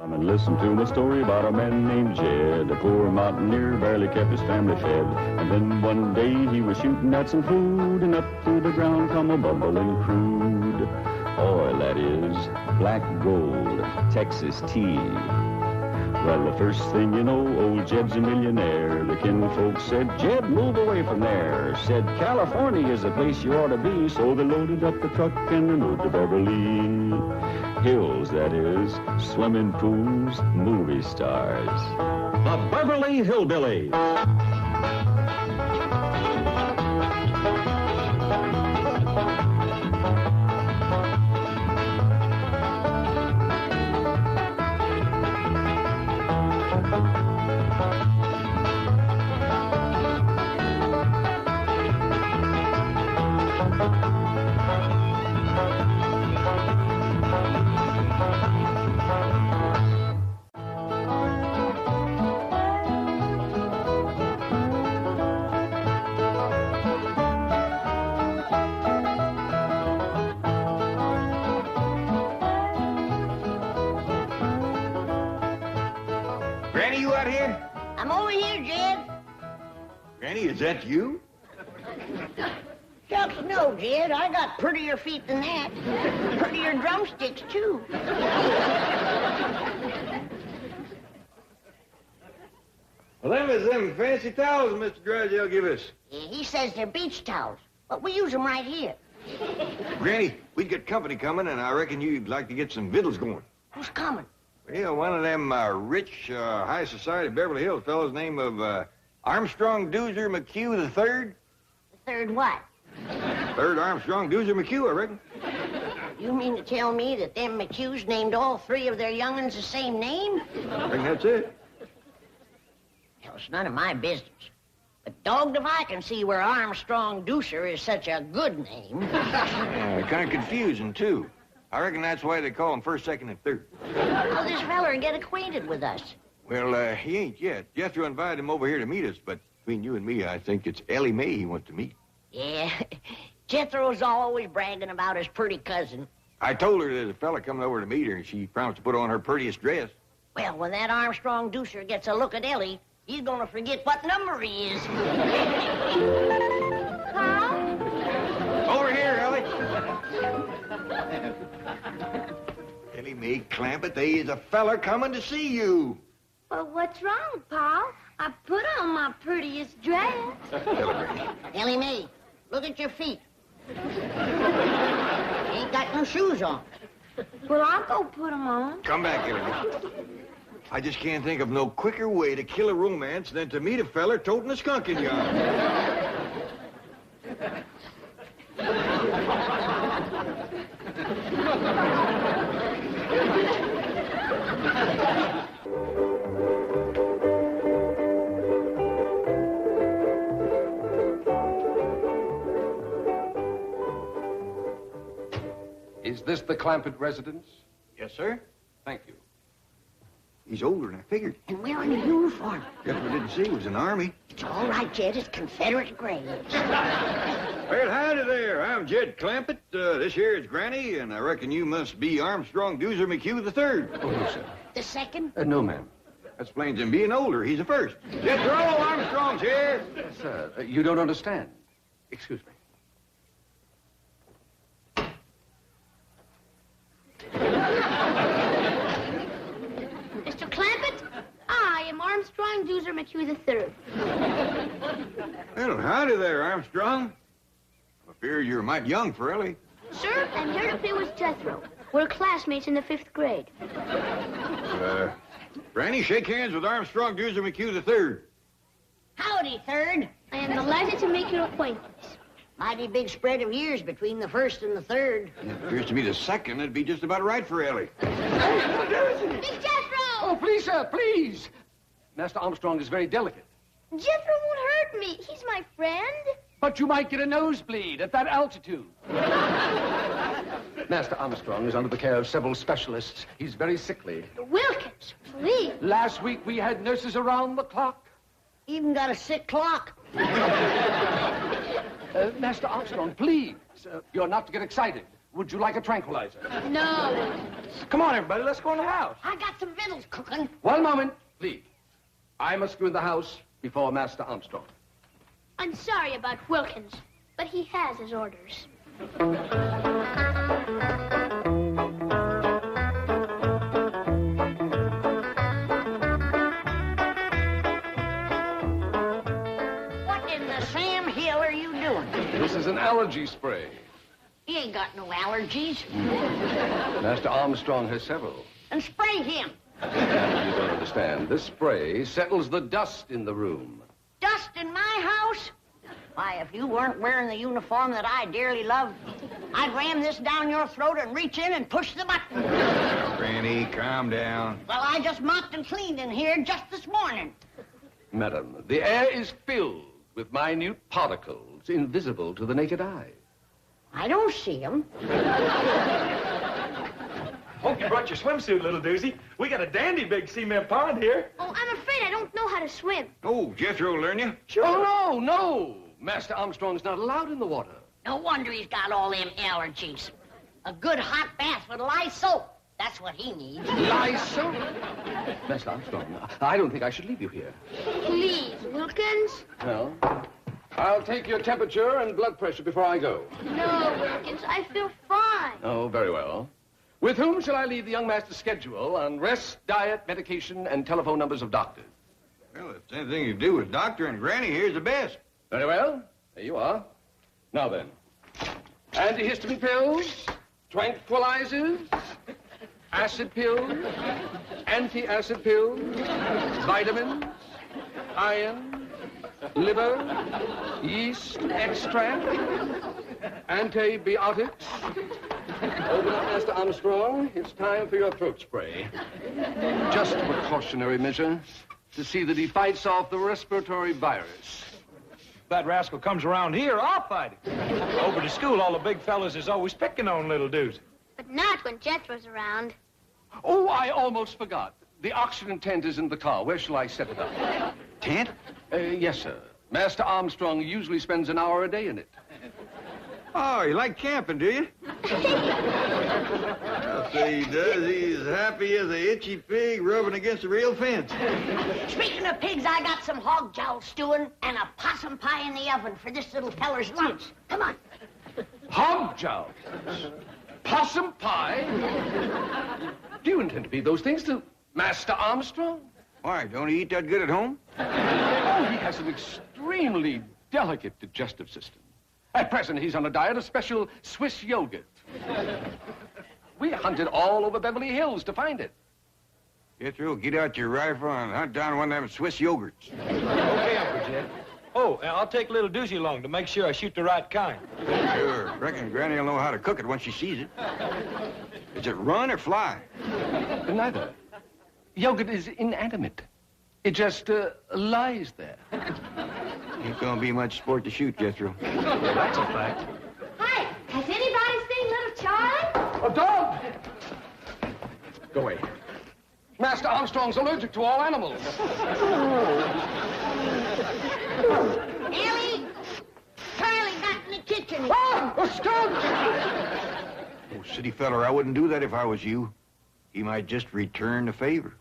Come and listen to my story about a man named Jed. A poor mountaineer barely kept his family fed. And then one day he was shooting at some food, and up through the ground come a bubbling crude oil, that is, black gold, Texas tea. Well, the first thing you know, old Jed's a millionaire. The kinfolk said, Jed, move away from there. Said, California is the place you ought to be. So they loaded up the truck and they moved to Beverly Hills, that is, swimming pools, movie stars. The Beverly HillBillies. Granny, you out here? I'm over here, Jed. Granny, is that you? Shucks, no, Jed. I got prettier feet than that. Prettier drumsticks, too. Well, them is them fancy towels Mr. Drysdale give us. Yeah, he says they're beach towels, but we use them right here. Granny, we'd got company coming, and I reckon you'd like to get some victuals going. Who's coming? Well, one of them rich, high society Beverly Hills fellows named of Armstrong Doozer McHugh the Third. The third what? Third Armstrong Doozer McHugh, I reckon. You mean to tell me that them McHughes named all three of their young'uns the same name? I reckon that's it. Well, it's none of my business. But dogged if I can see where Armstrong Doozer is such a good name. Yeah, kind of confusing, too. I reckon that's why they call him first, second, and third. How'll this feller get acquainted with us? Well, he ain't yet. Jethro invited him over here to meet us, but between you and me, I think it's Ellie Mae he wants to meet. Yeah, Jethro's always bragging about his pretty cousin. I told her there's a fella coming over to meet her, and she promised to put on her prettiest dress. Well, when that Armstrong Doozer gets a look at Ellie, he's gonna forget what number he is. Huh? Over here, Ellie. Ellie Mae Clampett, there is a fella coming to see you. Well, what's wrong, Pa? I put on my prettiest dress. Ellie Mae, look at your feet. You ain't got no shoes on. Well, I'll go put them on. Come back, Ellie Mae. I just can't think of no quicker way to kill a romance than to meet a feller toting a skunk in your arms. Is this the Clampett residence? Yes, sir. Thank you. He's older than I figured. And wearing a uniform. Jethro didn't see he was in the Army. It's all right, Jed. It's Confederate graves. Well, howdy there. I'm Jed Clampett. This here is Granny, and I reckon you must be Armstrong Doozer McHugh the Third. Oh, no, sir. The second? No, ma'am. That explains him being older. He's the first. Jethro, Armstrong's here. Sir, you don't understand. Excuse me. Mr. Clampett, I am Armstrong Doozer McHugh III. Well, howdy there, Armstrong. I fear you're mighty young for Ellie. Sir, I'm here to play with Jethro. We're classmates in the 5th grade. Granny, shake hands with Armstrong Doozer McHugh III. Howdy, Third. I am delighted to make your acquaintance. Mighty big spread of years between the first and the third. It appears to me the second would be just about right for Ellie. Miss Jethro! Oh, please, sir, please. Master Armstrong is very delicate. Jethro won't hurt me. He's my friend. But you might get a nosebleed at that altitude. Master Armstrong is under the care of several specialists. He's very sickly. Wilkins, please. Last week we had nurses around the clock. Even got a sick clock. Master Armstrong, please. You're not to get excited. Would you like a tranquilizer? No. Come on, everybody. Let's go in the house. I got some victuals cooking. One moment, please. I must go in the house before Master Armstrong. I'm sorry about Wilkins, but he has his orders. What in the Sam Hill are you doing? This is an allergy spray. He ain't got no allergies. Master Armstrong has several. And spray him. You don't understand. This spray settles the dust in the room. Dust in my house? Why, if you weren't wearing the uniform that I dearly love, I'd ram this down your throat and reach in and push the button. Granny, calm down. Well, I just mopped and cleaned in here just this morning. Madam, the air is filled with minute particles invisible to the naked eye. I don't see them. Hope you brought your swimsuit, little doozy. We got a dandy big cement pond here. Oh, I'm afraid I don't know how to swim. Oh, Jethro learn you? Oh, no. Master Armstrong's not allowed in the water. No wonder he's got all them allergies. A good hot bath with lye soap. That's what he needs. Lye soap? Master Armstrong, I don't think I should leave you here. Please, Wilkins. Well, I'll take your temperature and blood pressure before I go. No, Wilkins, I feel fine. Oh, very well. With whom shall I leave the young master's schedule on rest, diet, medication, and telephone numbers of doctors? Well, if it's anything you do with Doctor and Granny, here's the best. Very well. There you are. Now then, antihistamine pills, tranquilizers, acid pills, anti-acid pills, vitamins, iron, liver, yeast extract, antibiotics. Open up, Master Armstrong. It's time for your throat spray. Just a precautionary measure to see that he fights off the respiratory virus. If that rascal comes around here, I'll fight him. Over to school, all the big fellas is always picking on little doozy. But not when Jethro's around. Oh, I almost forgot. The oxygen tent is in the car. Where shall I set it up? Tent? Yes, sir. Master Armstrong usually spends an hour a day in it. Oh, you like camping, do you? I'll say he does. He's as happy as a itchy pig rubbing against a rail fence. Speaking of pigs, I got some hog jowl stewing and a possum pie in the oven for this little feller's lunch. Come on. Hog jowl. Possum pie. Do you intend to feed those things to Master Armstrong? Why, don't he eat that good at home? Oh, he has an extremely delicate digestive system. At present, he's on a diet of special Swiss yogurt. We hunted all over Beverly Hills to find it. Jethro, get out your rifle and hunt down one of them Swiss yogurts. Okay, Uncle Jed. Oh, and I'll take little doozy along to make sure I shoot the right kind. Sure. Reckon Granny will know how to cook it once she sees it. Is it run or fly? Neither. Yogurt is inanimate. It just lies there. Ain't gonna be much sport to shoot, Jethro. That's a fact. Hi, has anybody seen little Charlie? A dog! Go away. Master Armstrong's allergic to all animals. Ellie, Charlie got in the kitchen. Ah! A skunk! Oh, city feller, I wouldn't do that if I was you. He might just return the favor.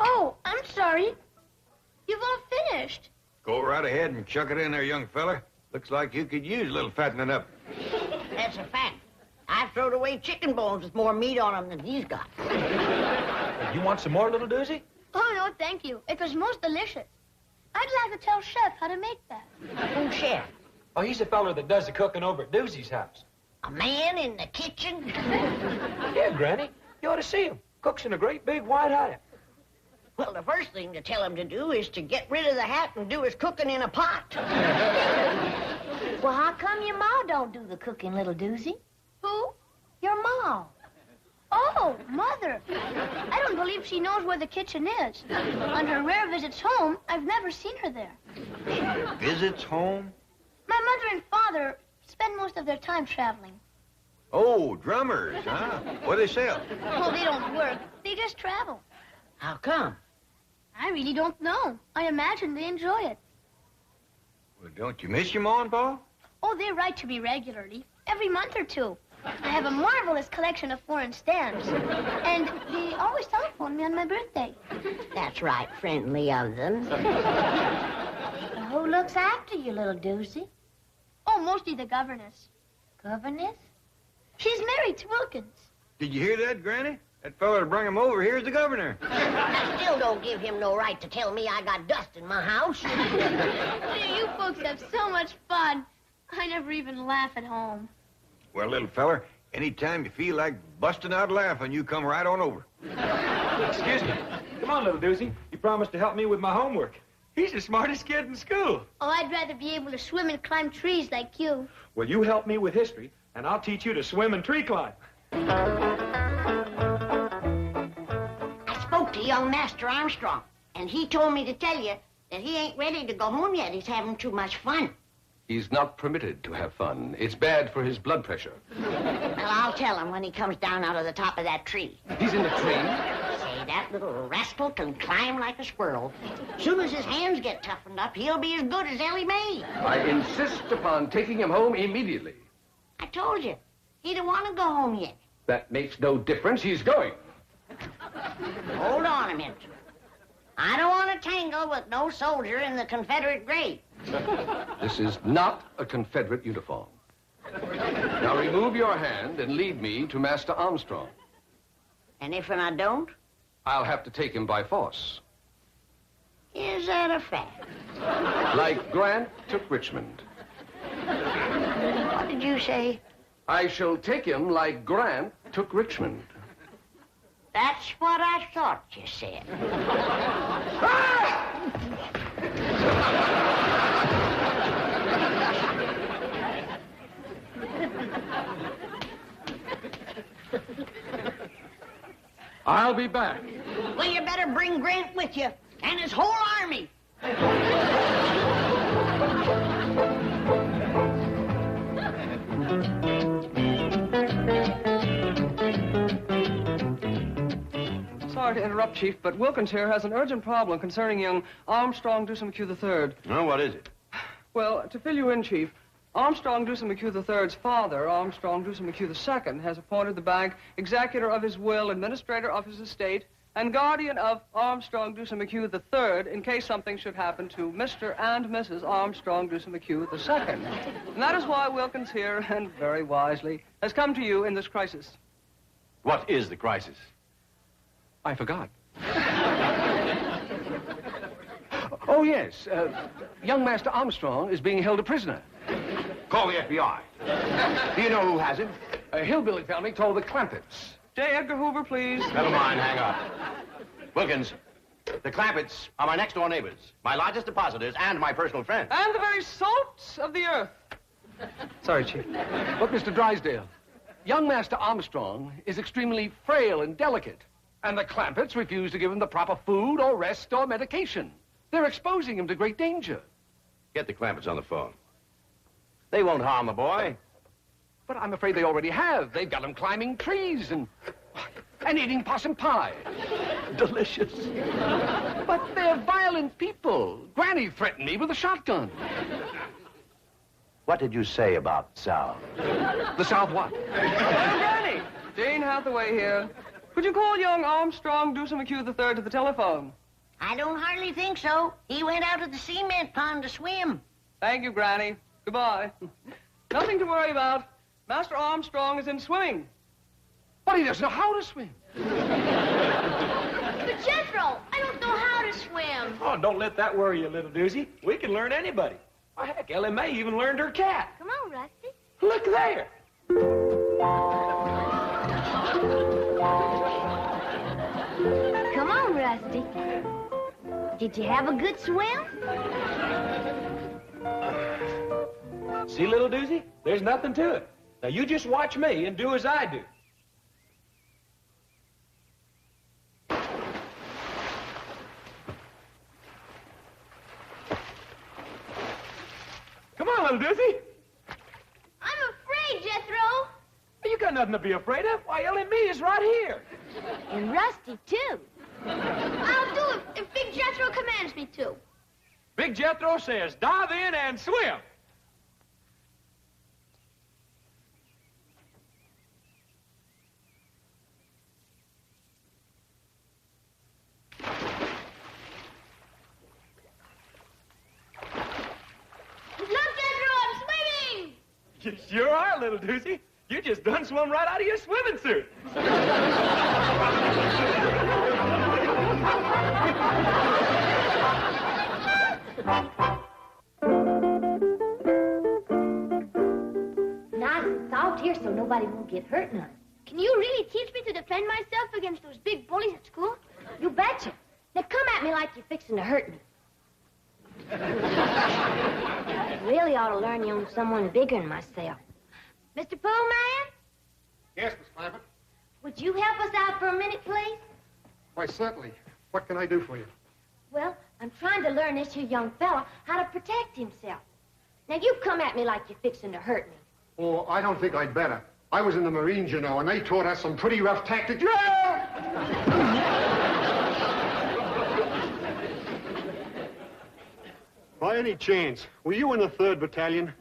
Oh, I'm sorry. You've all finished. Go right ahead and chuck it in there, young fella. Looks like you could use a little fattening up. That's a fact. I've thrown away chicken bones with more meat on them than he's got. You want some more, little doozy? Oh, no, thank you. It was most delicious. I'd like to tell Chef how to make that. Who's chef? Oh, he's the feller that does the cooking over at Doozy's house. A man in the kitchen? Yeah, Granny. You ought to see him. Cooks in a great big white hat. Well, the first thing to tell him to do is to get rid of the hat and do his cooking in a pot. Well, how come your ma don't do the cooking, little doozy? Who? Your ma. Oh, Mother. I don't believe she knows where the kitchen is. On her rare visits home, I've never seen her there. Visits home? My mother and father spend most of their time traveling. Oh, drummers, huh? What do they sell? Well, they don't work. They just travel. How come? I really don't know. I imagine they enjoy it. Well, don't you miss your ma and pa? Oh, they write to me regularly, every month or two. I have a marvelous collection of foreign stamps. And they always telephone me on my birthday. That's right, friendly of them. Who looks after you, little doozy? Oh, mostly the governess. Governess? She's married to Wilkins. Did you hear that, Granny? That fella that brought him over here's the governor. That still don't give him no right to tell me I got dust in my house. You folks have so much fun. I never even laugh at home. Well, little feller, anytime you feel like busting out laughing, you come right on over. Excuse me. Come on, little doozy. You promised to help me with my homework. He's the smartest kid in school. Oh, I'd rather be able to swim and climb trees like you. Well, you help me with history, and I'll teach you to swim and tree climb. I spoke to young Master Armstrong, and he told me to tell you that he ain't ready to go home yet. He's having too much fun. He's not permitted to have fun. It's bad for his blood pressure. Well, I'll tell him when he comes down out of the top of that tree. He's in the tree? Say, that little rascal can climb like a squirrel. Soon as his hands get toughened up, he'll be as good as Ellie Mae. I insist upon taking him home immediately. I told you, he don't want to go home yet. That makes no difference. He's going. Hold on a minute. I don't want to tangle with no soldier in the Confederate grave. This is not a Confederate uniform. Now remove your hand and lead me to Master Armstrong. And if I don't? I'll have to take him by force. Is that a fact? Like Grant took Richmond. What did you say? I shall take him like Grant took Richmond. That's what I thought you said. I'll be back. Well, you better bring Grant with you and his whole army. Sorry to interrupt, Chief, but Wilkins here has an urgent problem concerning young Armstrong Dewson McHugh III. Oh, what is it? Well, to fill you in, Chief, Armstrong Dewson McHugh III's father, Armstrong Dewson McHugh II, has appointed the bank executor of his will, administrator of his estate, and guardian of Armstrong Dewson McHugh III in case something should happen to Mr. and Mrs. Armstrong Dewson McHugh II. And that is why Wilkins here, and very wisely, has come to you in this crisis. What is the crisis? I forgot. Oh, yes. Young Master Armstrong is being held a prisoner. Call the FBI. Do you know who has him? A hillbilly family called the Clampetts. J. Edgar Hoover, please. Never mind, hang up. Wilkins, the Clampetts are my next-door neighbors, my largest depositors, and my personal friends. And the very salt of the earth. Sorry, Chief. But, Mr. Drysdale, young Master Armstrong is extremely frail and delicate, and the Clampetts refuse to give him the proper food or rest or medication. They're exposing him to great danger. Get the Clampetts on the phone. They won't harm the boy. But I'm afraid they already have. They've got him climbing trees and eating possum pie. Delicious. But they're violent people. Granny threatened me with a shotgun. What did you say about the South? The South what? Granny, Jane Hathaway here. Could you call young Armstrong Dewson McHugh III to the telephone? I don't hardly think so. He went out to the cement pond to swim. Thank you, Granny. Goodbye. Nothing to worry about. Master Armstrong is in swimming. But he doesn't know how to swim. But Jethro, I don't know how to swim. Oh, don't let that worry you, little doozy. We can learn anybody. Why, heck, Ellie Mae even learned her cat. Come on, Rusty. Look there. Come on, Rusty. Did you have a good swim? See, little doozy? There's nothing to it. Now, you just watch me and do as I do. Come on, little doozy. I'm afraid, Jethro. You got nothing to be afraid of. Why, Ellie and me is right here. And Rusty, too. I'll do it if Big Jethro commands me to. Big Jethro says dive in and swim. You sure are, little doozy. You just done swum right out of your swimming suit. Nice and soft here so nobody won't get hurt none. Can you really teach me to defend myself against those big bullies at school? You betcha. Now come at me like you're fixing to hurt me. Really ought to learn you on someone bigger than myself. Mr. Poolman? Yes, Miss Clampett? Would you help us out for a minute, please? Why, certainly. What can I do for you? Well, I'm trying to learn this here young fella how to protect himself. Now, you come at me like you're fixing to hurt me. Oh, I don't think I'd better. I was in the Marines, you know, and they taught us some pretty rough tactics. By any chance, were you in the 3rd Battalion?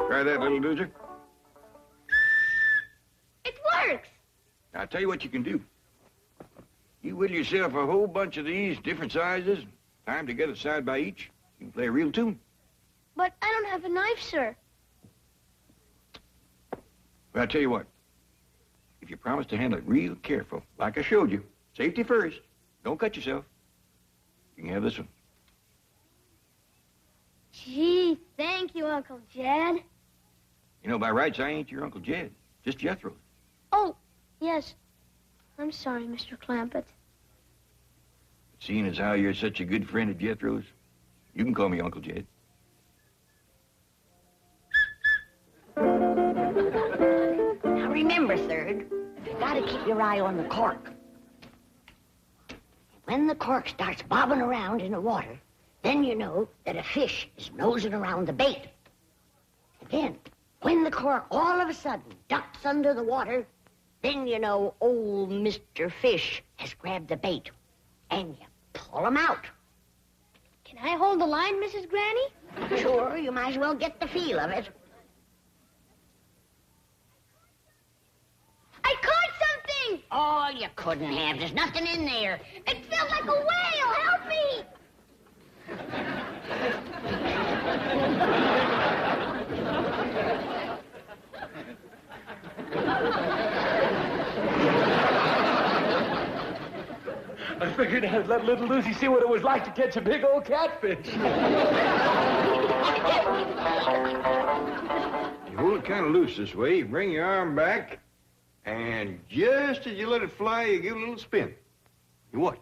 Try that, little doozer. It works. I'll tell you what you can do. You whittle yourself a whole bunch of these, different sizes, tie them together side by each. You can play a real tune. But I don't have a knife, sir. Well, I'll tell you what. If you promise to handle it real careful, like I showed you, safety first, don't cut yourself, you can have this one. Gee, thank you, Uncle Jed. You know, by rights, I ain't your Uncle Jed, just Jethro. Oh, yes. I'm sorry, Mr. Clampett. Seeing as how you're such a good friend of Jethro's, you can call me Uncle Jed. Now remember, Third, you gotta keep your eye on the cork. When the cork starts bobbing around in the water, then you know that a fish is nosing around the bait. And then, when the cork all of a sudden ducks under the water, then you know old Mr. Fish has grabbed the bait. And you pull him out. Can I hold the line, Mrs. Granny? Sure, you might as well get the feel of it. I caught something! Oh, you couldn't have. There's nothing in there. It felt like a whale. Help me! I figured I'd let little Lucy see what it was like to catch a big old catfish. You hold it kind of loose this way, you bring your arm back, and just as you let it fly, you give it a little spin. You watch.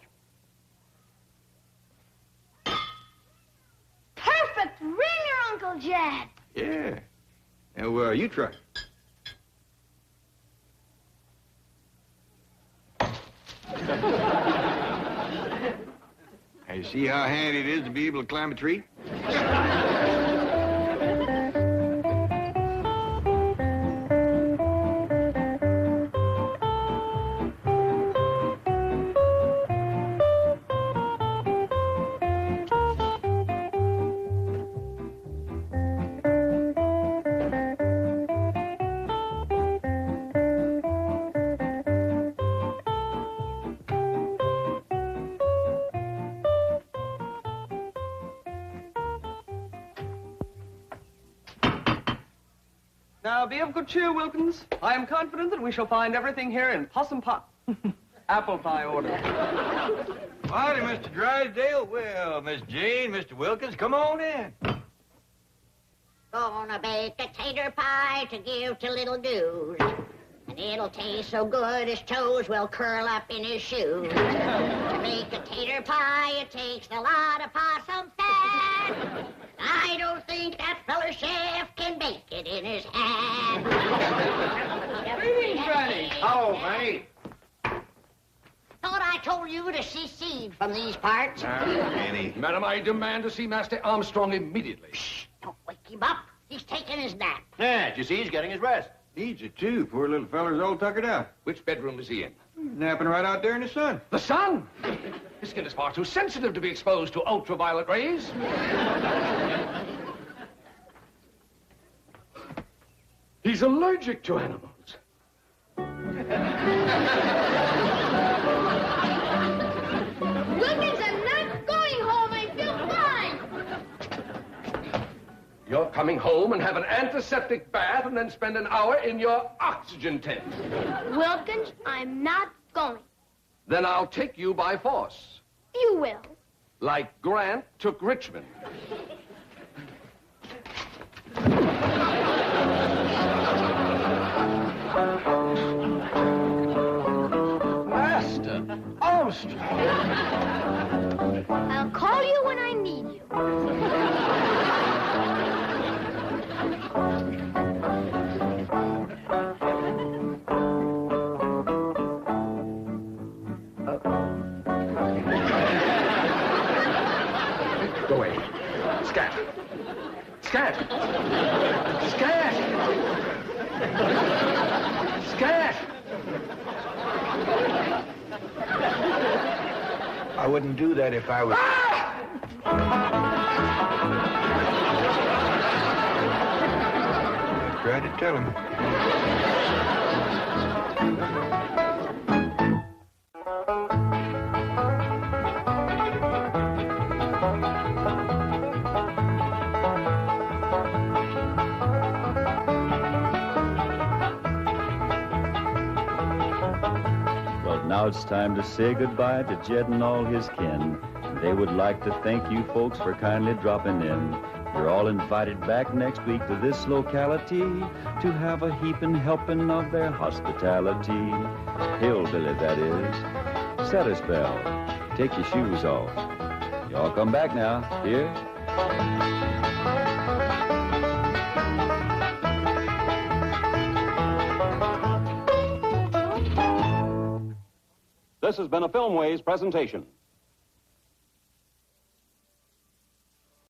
Perfect ringer, Uncle Jed. Yeah. Now, you try. Now, you see how handy it is to be able to climb a tree? Now, be of good cheer, Wilkins. I am confident that we shall find everything here in possum pot. Apple pie order. Howdy, Mr. Drysdale. Well, Miss Jane, Mr. Wilkins, come on in. Gonna bake a tater pie to give to little Goose. And it'll taste so good his toes will curl up in his shoes. To make a tater pie, it takes a lot of possum fat. I don't think that feller chef can bake it in his hat. Greetings, Granny. Hello, Granny. Thought I'd told you to secede from these parts. Annie. Madam, I demand to see Master Armstrong immediately. Shh, don't wake him up. He's taking his nap. Yeah, you see, he's getting his rest. Needs it, too. Poor little feller's all tuckered out. Which bedroom is he in? Napping right out there in the sun. The sun? His skin is far too sensitive to be exposed to ultraviolet rays. He's allergic to animals. Wilkins, I'm not going home. I feel fine. You're coming home and have an antiseptic bath and then spend an hour in your oxygen tent. Wilkins, I'm not going. Then I'll take you by force. You will. Like Grant took Richmond. Master Armstrong. I'll call you when I need you. Go away. Scat. Scat. Scat. Scat. I wouldn't do that if I was... I tried to tell him. Well, now it's time to say goodbye to Jed and all his kin. They would like to thank you folks for kindly dropping in. You're all invited back next week to this locality to have a heaping helping of their hospitality. Hillbilly, that is. Set a spell. Take your shoes off. Y'all come back now. Here. This has been a Filmways presentation.